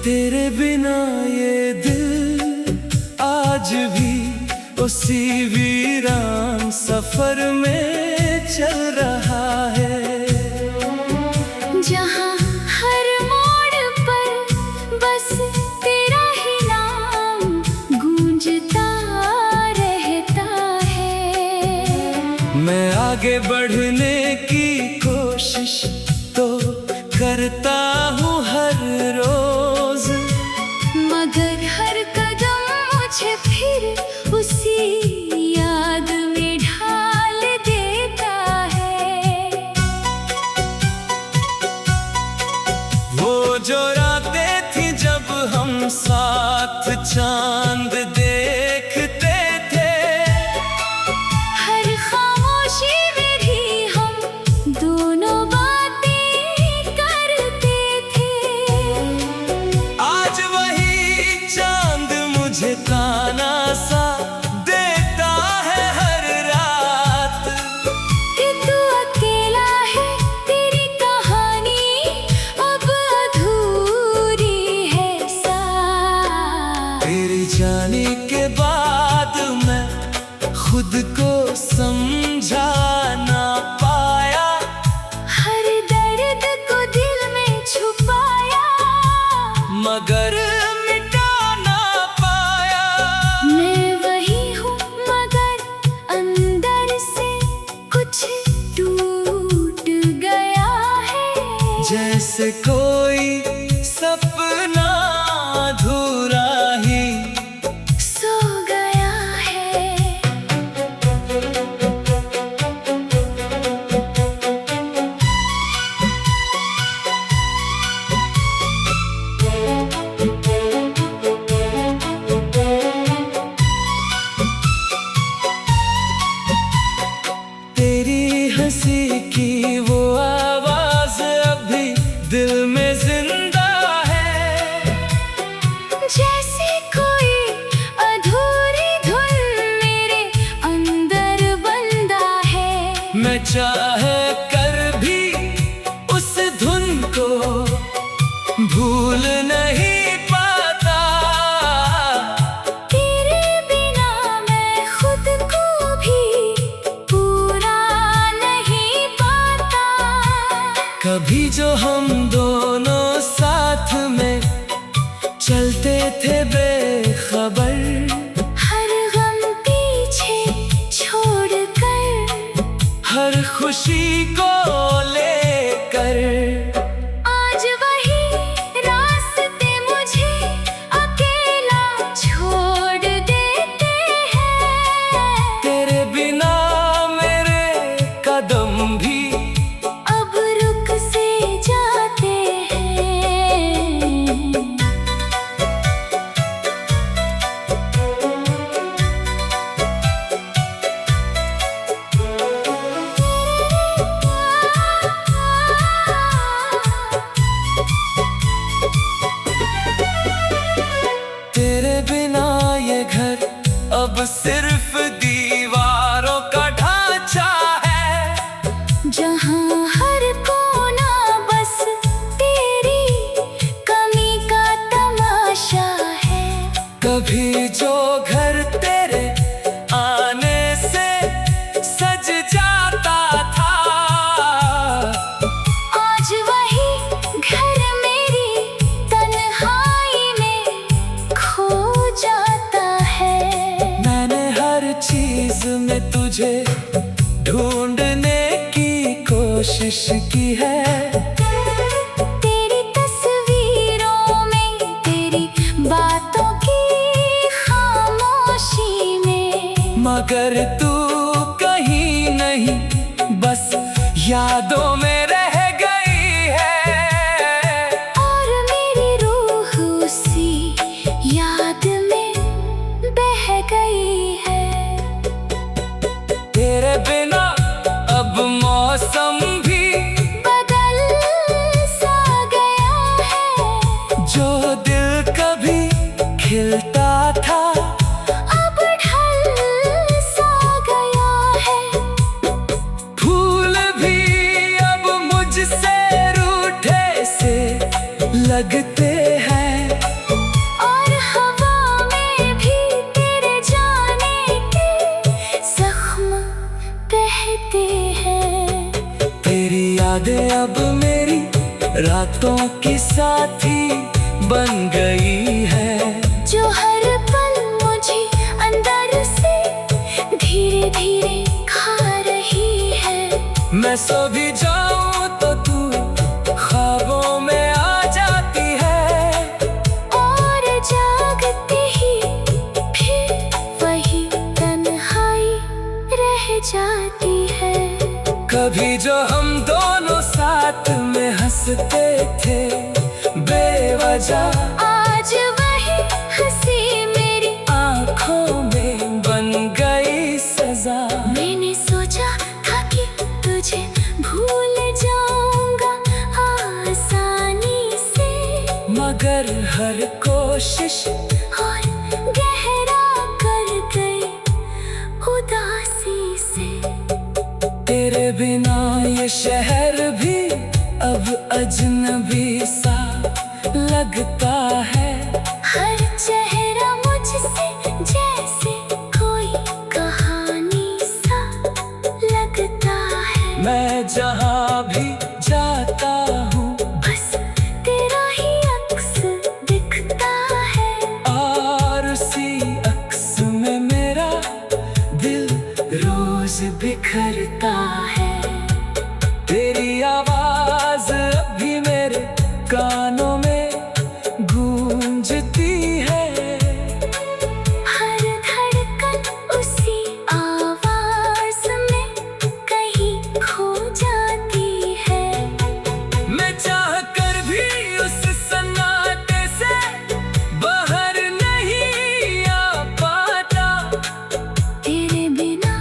तेरे बिना ये दिल आज भी उसी वीरान सफर में चल रहा है, जहाँ हर मोड़ पर बस तेरा ही नाम गूंजता रहता है। मैं आगे बढ़ने की कोशिश तो करता हूँ हर रोज, मगर हर कदम मुझे फिर उसी याद में ढाल देता है। वो जो रातें थी जब हम साथ चांद देखते थे, हर खामोशी में भी हम दोनों बातें करते थे। आज वही चांद मुझे ताना सा देता है हर रात, कि तू अकेला है, तेरी कहानी अब अधूरी है साथ। तेरे जाने के बाद मैं खुद को समझा ना पाया, हर दर्द को दिल में छुपाया, मगर मिटा ना पाया। मैं वही हूँ मगर अंदर से कुछ टूट गया है, जैसे कोई सपना अधूरा ही सो गया है। तेरी हंसी की वो आवाज अभी दिल में जिंदा है, जैसे कोई अधूरी धुन मेरे अंदर बंदा है। मैं चाहे कर भी उस धुन को भूल नहीं पाता, तेरे बिना मैं खुद को भी पूरा नहीं पाता। कभी जो हम दोनों साथ में चलते थे बेखबर, हर गम पीछे छोड़कर, हर खुशी को लेकर, आज वही रास्ते मुझे अकेला छोड़ देते हैं। तेरे बिना मेरे कदम भी अब रुक से जाते हैं। तेरे बिना ये घर अब सिर्फ दीवारों का ढांचा है, जहाँ हर कोना बस तेरी कमी का तमाशा है। कभी जो घर तेरे आने से सज जाता था, आज वही घर मेरी तन्हाई में खो जाता है। मैंने हर चीज में तुझे ढूंढने की कोशिश की है, तेरी तस्वीरों में, तेरी बातों की खामोशी में, मगर तू कहीं नहीं बस यादों में रह गई है। और मेरी रूह उसी याद में बह गई है। तेरे बिना अब मौसम भी बदल सा गया है, जो दिल कभी खिलता था अब ढल सा गया है। फूल भी अब मुझसे रूठे से लगते हैं, यादें अब मेरी रातों की साथी बन गई है, जो हर पल मुझे अंदर से धीरे धीरे खा रही है। मैं सो भी जाऊं तो तू ख्वाबों में आ जाती है, और जागते ही फिर वही तन्हाई रह जाती है। कभी जो हम दोनों साथ में हंसते थे बेवजह, आज वही हंसी मेरी आंखों में बन गई सजा। मैंने सोचा था कि तुझे भूल जाऊंगा आसानी से, मगर हर कोशिश और गहरा कर गई उदासी से। तेरे बिना ये शहर भी अब अजनबी सा लगता है। हर चेहरा मुझसे जैसे कोई कहानी सा लगता है। मैं जहाँ भी जाता हूँ बस तेरा ही अक्स दिखता है, और उसी अक्स में मेरा दिल रोज बिखरता है। तेरी आवाज अभी मेरे कानों में गूंजती है, हर धड़कन उसी आवाज में कहीं खो जाती है। मैं चाह कर भी उस सन्नाटे से बाहर नहीं आ पाता। तेरे बिना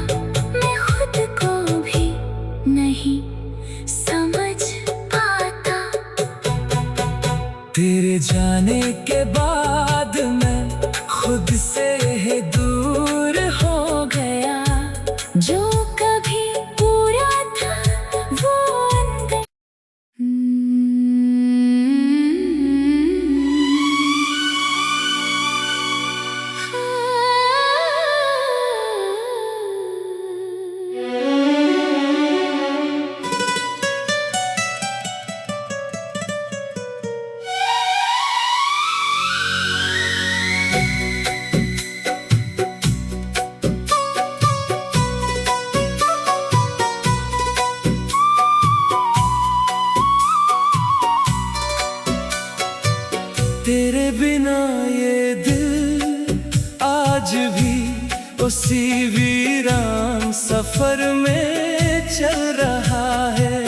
मैं खुद को भी नहीं समझ पाता। तेरे जाने के बाद मैं खुद से ही दूर हो गया, जो कभी पूरा था वो अंदर। तेरे बिना ये दिल आज भी उसी वीरान सफर में चल रहा है,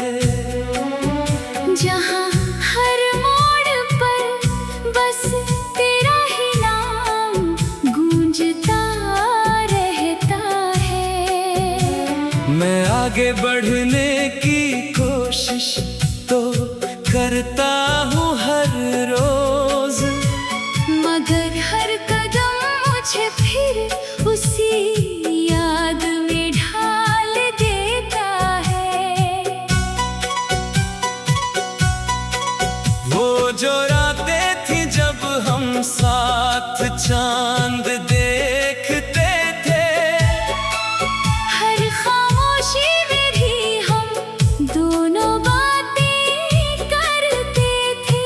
जहाँ हर मोड़ पर बस तेरा ही नाम गूंजता रहता है। मैं आगे बढ़ने की कोशिश तो करता हूँ हर रोज, मगर हर कदम मुझे फिर उसी याद में ढाल देता है। वो जो रातें थी जब हम साथ चांद देखते थे, हर खामोशी में भी हम दोनों बातें करते थे।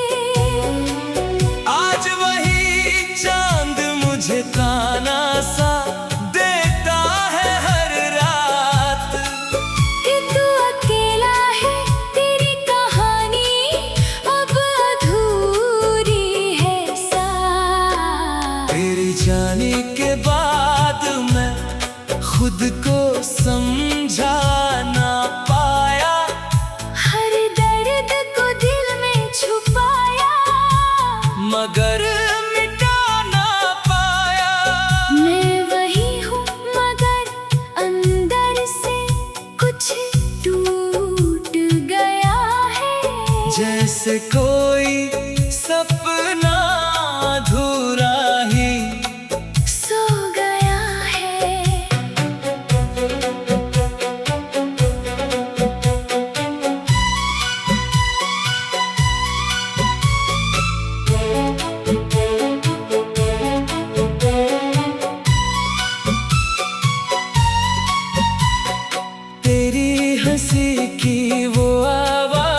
आज वही चांद मुझे ताना सा देता है हर रात, कि तू अकेला है, तेरी कहानी अब अधूरी है साथ। तेरी जाने के बाद मैं खुद को समझा ना पाया, हर दर्द को दिल में छुपाया, मगर मिटा ना पाया। मैं वही हूँ मगर अंदर से कुछ टूट गया है, जैसे कोई सपना अधूरा ही सो गया है। तेरी हंसी की वो आवाज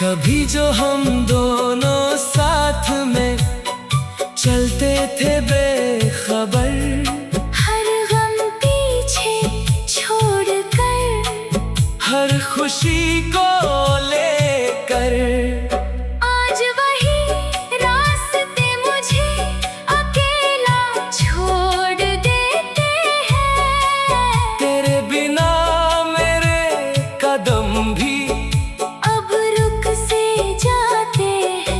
कभी जो हम दोनों साथ में चलते थे बेखबर, हर गम पीछे छोड़कर, हर खुशी को लेकर। आज वही रास्ते मुझे अकेला छोड़ देते हैं। तेरे बिना मेरे कदम भी अब रुक से जाते हैं।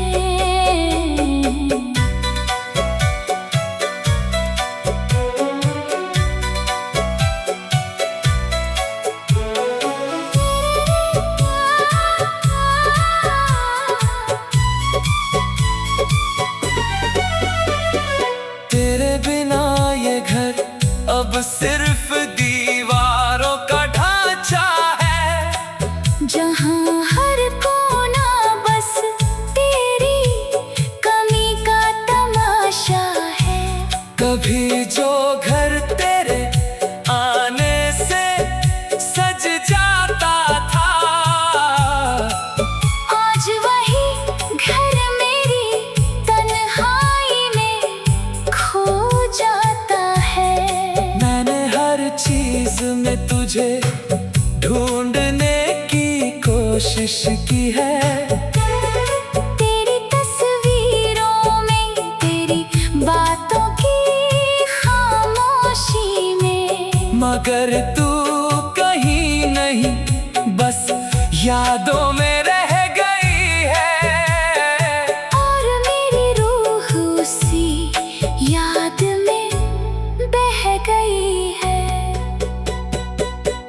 तेरे बिना ये घर अब सिर्फ दीवारों का ढांचा है, जहाँ हर कोना बस तेरी कमी का तमाशा है। कभी जो घर तेरे आने से सज जाता था, आज वही घर मेरी तन्हाई में खो जाता है। मैंने हर चीज में तुझे ढूंढने की कोशिश की है। तेरी तस्वीरों में, तेरी बातों की खामोशी में, मगर तू कहीं नहीं, बस यादों में रह गई है। और मेरी रूह उसी याद में बह गई है।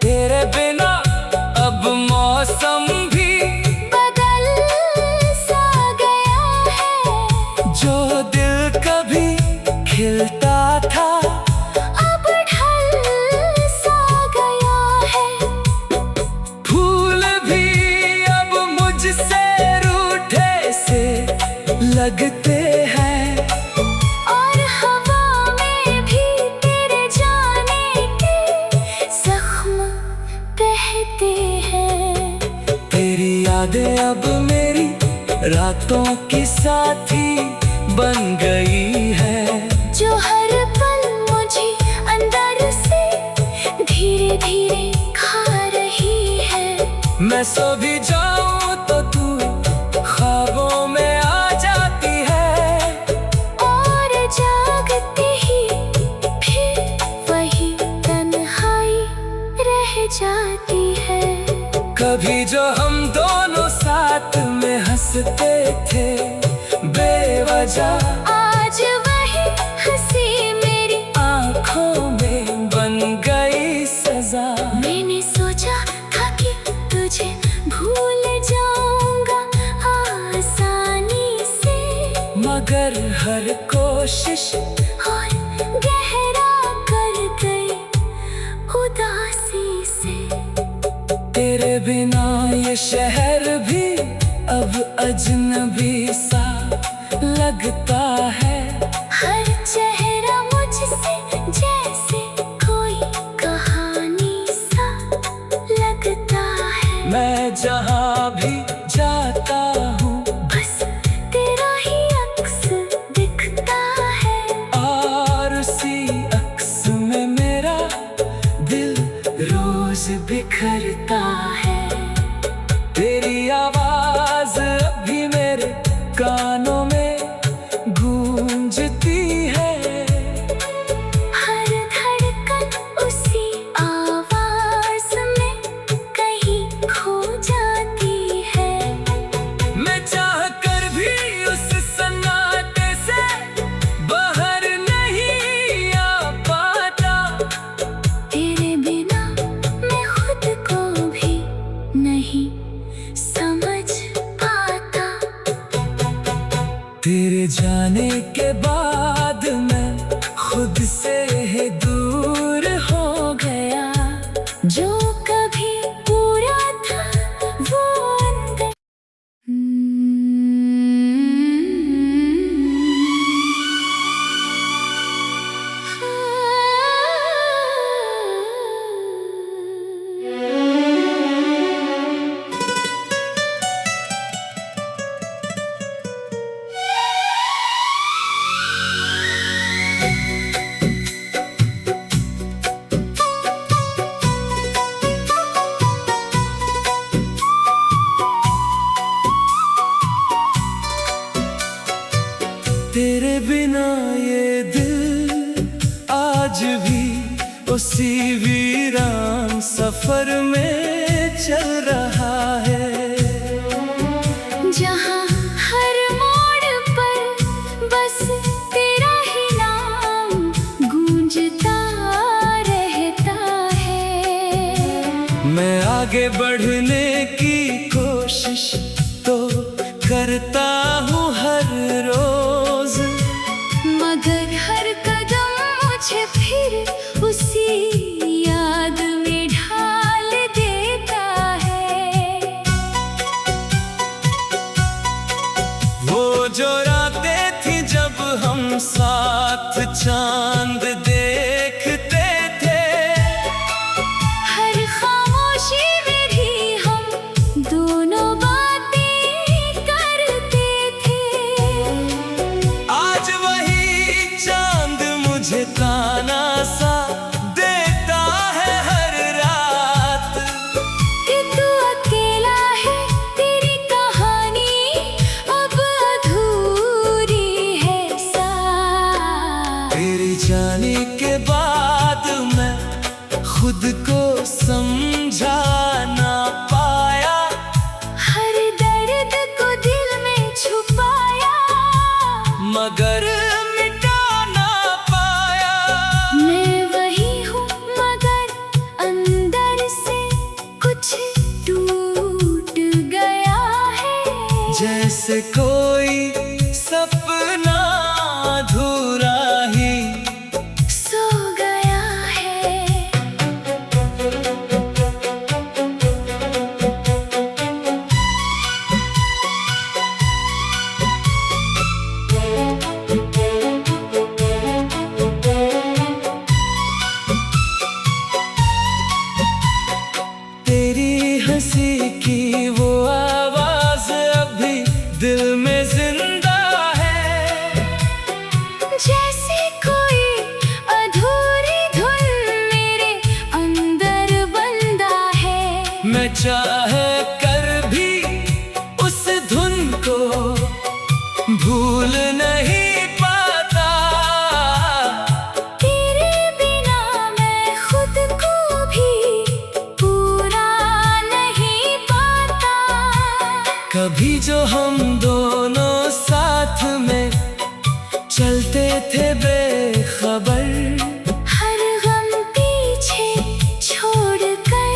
तेरे बिना अब मौसम भी बदल सा गया है। जो दिल कभी खिलता था, अब ढल सा गया है। फूल भी अब मुझसे रूठे से लगते हैं। और हवा में भी तेरे जाने के जख्म बहते हैं। तेरी यादें अब मेरी रातों की साथी बन गई है, जो हर पल मुझे अंदर से धीरे धीरे खा रही है। मैं सो भी जाऊं तो तू ख्वाबों में आ जाती है। और जागते ही फिर वही तन्हाई रह जाती है। कभी जो हम दोनों साथ में हंसते थे बेवजह, आज वही हंसी मेरी आंखों में बन गई सजा। मैंने सोचा था कि तुझे भूल जाऊंगा आसानी से, मगर हर कोशिश और गहरा कर गई उदासी से। तेरे बिना ये शहर भी अब अजनबी सा लगता है। हर चेहरा मुझसे जैसे कोई कहानी सा लगता है। मैं जहाँ भी जाता हूँ बस तेरा ही अक्स दिखता है। और उसी अक्स में मेरा दिल रोज बिखरता है। तेरी आवाज अभी मेरे कानों में गूंजती है। हर धड़कन उसी आवाज में कहीं खो जाती है। मैं चाह कर भी उस सन्नाटे से बाहर नहीं आ पाता। तेरे बिना मैं खुद को भी नहीं समझ पाता। तेरे जाने के बाद मैं खुद से ही दूर हो गया। जो कभी पूरा था वो अंदर तेरे बिना ये दिल आज भी उसी वीरान सफर में चल रहा है, जहाँ हर मोड़ पर बस तेरा ही नाम गूंजता रहता है। मैं आगे बढ़ने की कोशिश तो करता हूँ हर रोज, मगर हर कदम मुझे फिर उसी याद में ढाल देता है। वो जो रातें थी जब हम साथ चांद देखते थे, हर खामोशी में भी हम दोनों बातें करते थे। आज वही चांद मुझे ताना सा देता है हर रात, कि तू अकेला है, तेरी कहानी अब अधूरी है साथ। तेरी जाने के बाद मैं खुद को समझा ना पाया, हर दर्द को दिल में छुपाया, मगर मिटा ना पाया। मैं वही हूँ मगर अंदर से कुछ टूट गया है, जैसे कोई सपना अधूरा ही सो गया है। तेरी हंसी की वो आवाज अभी दिल में जिंदा है, जैसे कोई अधूरी धुन मेरे अंदर बंदा है। मैं चाह कर भी उस धुन को भूल नहीं पाता। तेरे बिना मैं खुद को भी पूरा नहीं पाता। कभी जो हम दोनों साथ में चलते थे बेखबर, हर गम पीछे छोड़कर,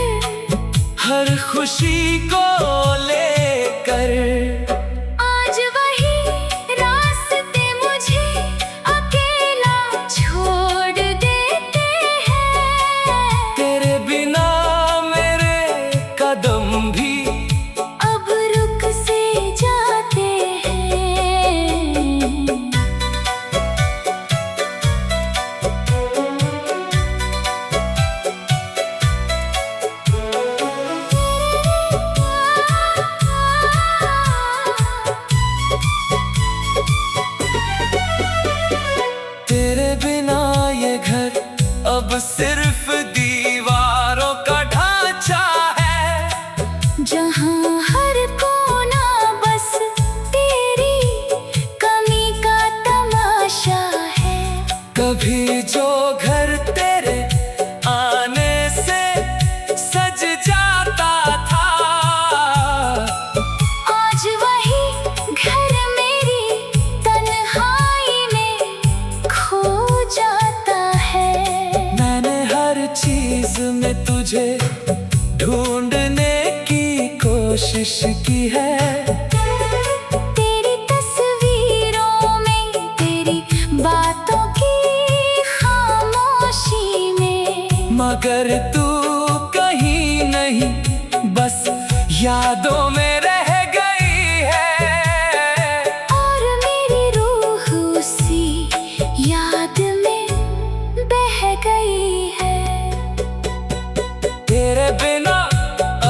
हर खुशी को लेकर, आज वही रास्ते मुझे अकेला छोड़ देते हैं। तेरे बिना मेरे कदम भी अब रुक से जाते हैं। तेरे बिना ये घर अब सिर्फ दीवारों का ढांचा है, जहाँ हर कोना बस तेरी कमी का तमाशा है। कभी जो घर तेरे आने से सज जाता था, आज वही घर मेरी तन्हाई में खो जाता है। मैंने हर चीज में तुझे ढूंढने की कोशिश की है, तेरी तस्वीरों में, तेरी बातों की खामोशी में, मगर तू कहीं नहीं, बस यादों में रह गई है। और मेरी रूह उसी याद में बह गई है। तेरे बिना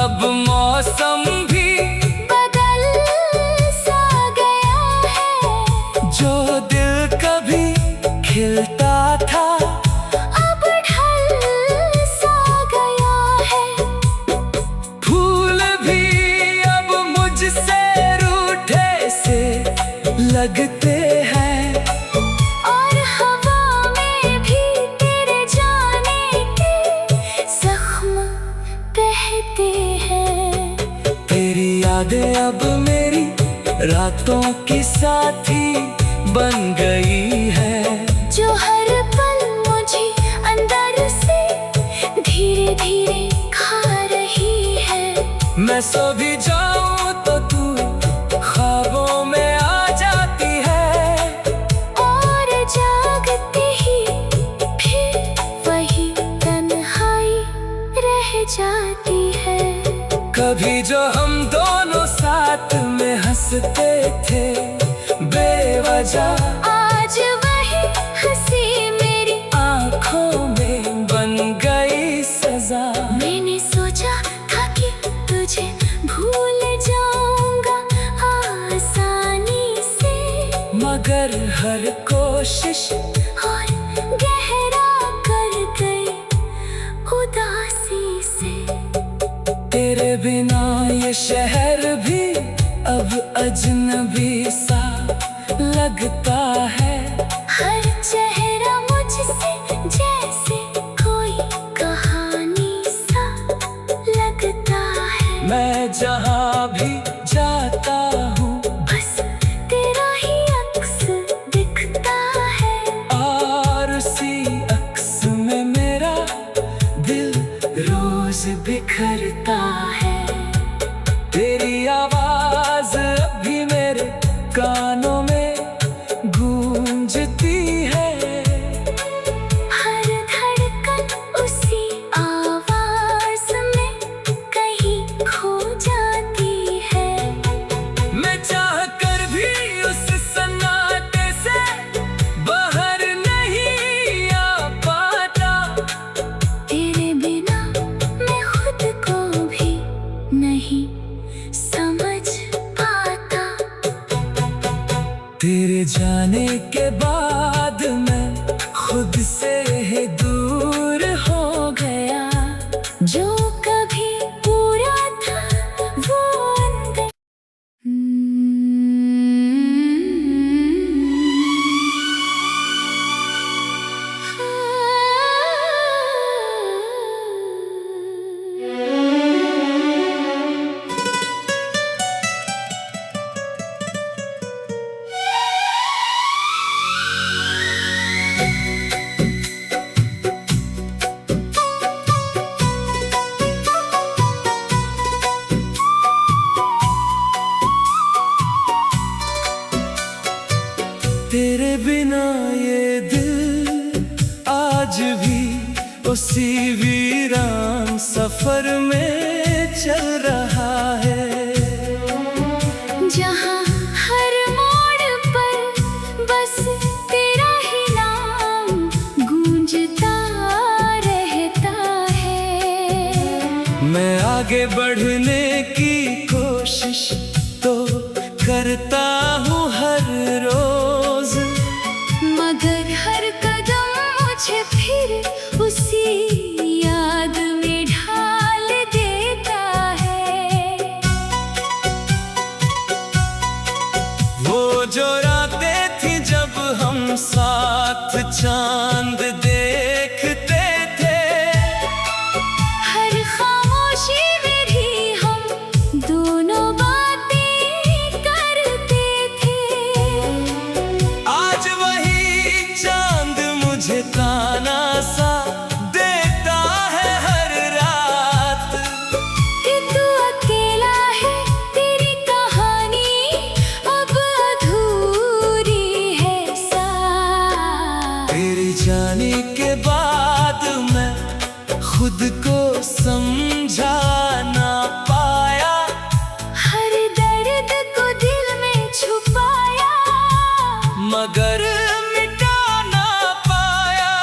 अब मौसम भी बदल सा गया है, जो दिल कभी खिलता था अब ढल सा गया है। फूल भी अब मुझसे रूठे से लगते हैं, यादें अब मेरी रातों की साथी बन गई है, जो हर पल मुझे अंदर से धीरे धीरे खा रही है। मैं सो भी जाऊं तो तू ख्वाबों में आ जाती है, और जागते ही फिर वही तन्हाई रह जाती है। कभी जो हम दोनों साथ में हंसते थे बेवजह, आज वही हंसी मेरी आंखों में बन गई सजा। मैंने सोचा था कि तुझे भूल जाऊंगा आसानी से, मगर हर कोशिश और गहरा कर गई उदासी से। तेरे बिना ये शहर भी अब अजनबी सा लगता है। हर चेहरा मुझसे जैसे कोई कहानी सा लगता है। मैं जहाँ भी जाता हूँ बस तेरा ही अक्स दिखता है, और उसी अक्स में मेरा दिल रोज बिखरता है। तेरी आवाज अभी मेरे कानों में गूंजती है, हर धड़कन उसी आवाज में कहीं खो जाती है। मैं चाह कर भी उस सन्नाटे से बाहर नहीं आ पाता। तेरे बिना मैं खुद को भी नहीं समझ पाता। तेरे जाने के बाद मैं खुद से ही दूर हो गया, जो कभी पूरा था वो अंदर। तेरे बिना ये दिल आज भी उसी वीरान सफर में चल रहा है, जहाँ हर मोड़ पर बस तेरा ही नाम गूंजता रहता है। मैं आगे बढ़ने की कोशिश तो करता हूँ हर रोज, मगर हर कदम मुझे फिर उसी याद में ढाल देता है। वो जो रातें थी जब हम साथ चांद देखते थे, हर खामोशी में भी हम दोनों बातें करते थे। आज वही चांद मुझे ताना सा देता है हर रात, कि तू अकेला है, तेरी कहानी अब अधूरी है सा। तेरे जाने के बाद मैं खुद को समझा ना पाया, हर दर्द को दिल में छुपाया, मगर मिटा ना पाया।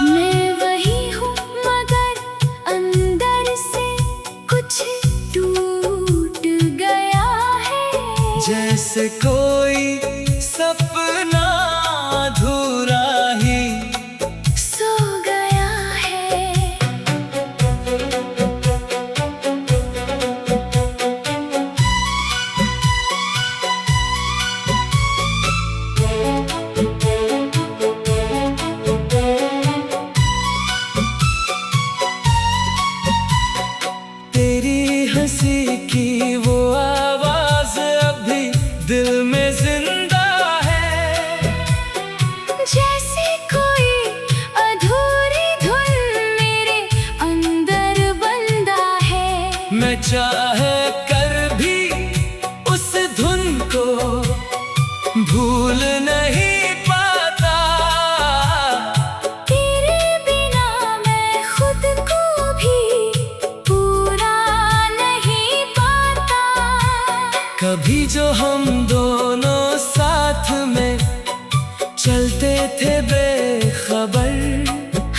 मैं वही हूँ मगर अंदर से कुछ टूट गया है, जैसे कोई सपना अधूरा ही सो गया है। तेरी हंसी की वो आवाज़ दिल में जिंदा है। जैसे कोई अधूरी धुन मेरे अंदर बंदा है। मैं चाह कर भी उस धुन को भूल नहीं पाता। तेरे बिना मैं खुद को भी पूरा नहीं पाता। कभी जो हम दोनों साथ में चलते थे बेखबर,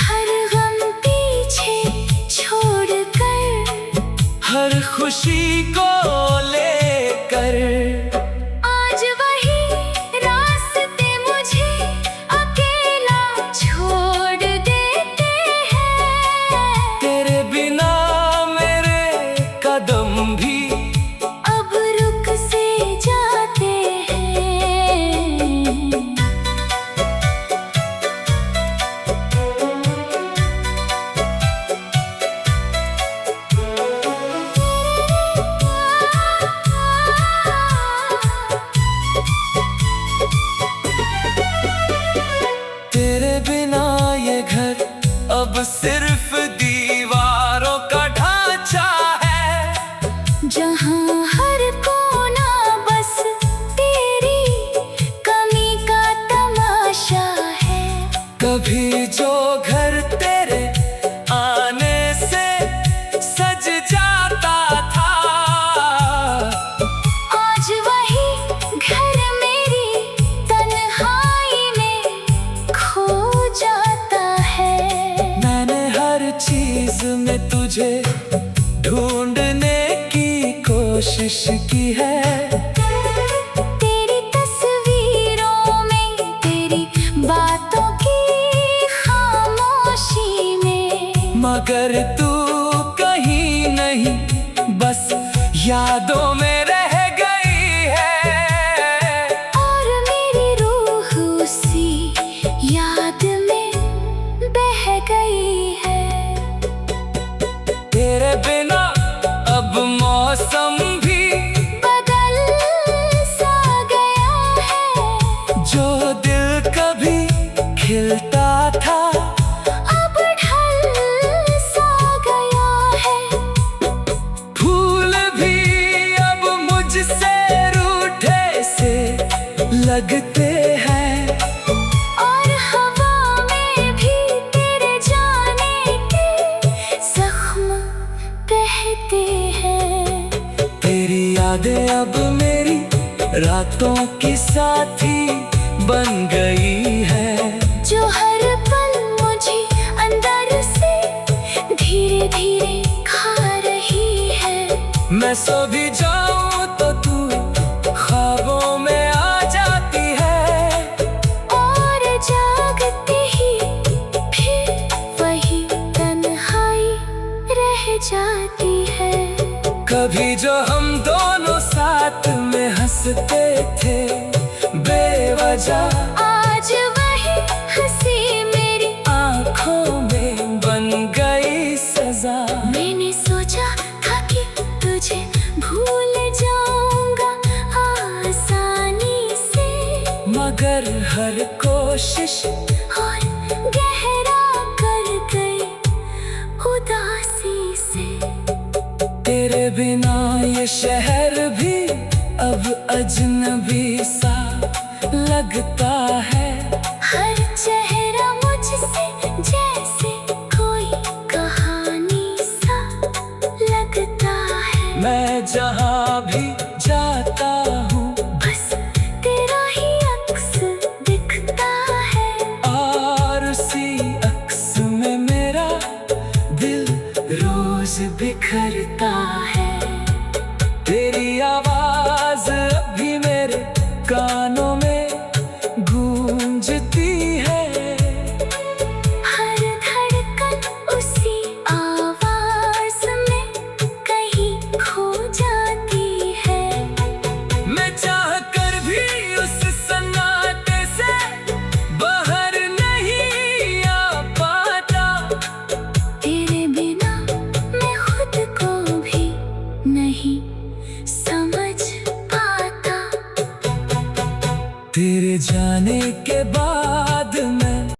हर गम पीछे छोड़कर, हर खुशी को लेकर, आज वही रास्ते मुझे अकेला छोड़ देते हैं। तेरे बिना मेरे कदम भी अब रुक से जाते हैं। तेरे बिना ये घर अब सिर्फ दीवारों का ढांचा है, जहाँ हर कोना बस तेरी कमी का तमाशा है। कभी जो घर तेरे आने से सज जाता था, आज वही घर मेरी तन्हाई में खो जाता है। मैंने हर चीज में तुझे ढूंढने की कोशिश की है। तेरी तस्वीरों में, तेरी बातों की खामोशी में, मगर तू कहीं नहीं, बस यादों में रह गई है। और मेरी रूह उसी याद में बह गई है। तेरे बिना अब मौसम भी बदल सा गया है। जो दिल कभी खिलता था, अब ढल सा गया है। फूल भी अब मुझसे रूठे से लगते हैं। और हवा में भी तेरे जाने के जख्म बहते हैं। तेरी यादें अब मेरी रातों की साथी बन गई है, जो हर पल मुझे अंदर से धीरे धीरे खा रही है। मैं सो भी जाऊं तो तू ख्वाबों में आ जाती है। और जागते ही फिर वही तन्हाई रह जाती है। कभी जो हम दोनों साथ में हंसते थे बेवजह, आज वही हंसी मेरी आंखों में बन गई सजा। मैंने सोचा था कि तुझे भूल जाऊंगा आसानी से, मगर हर कोशिश और गहरा कर गई उदासी से। तेरे बिना ये शहर भी अब अजनबी सा लगता है।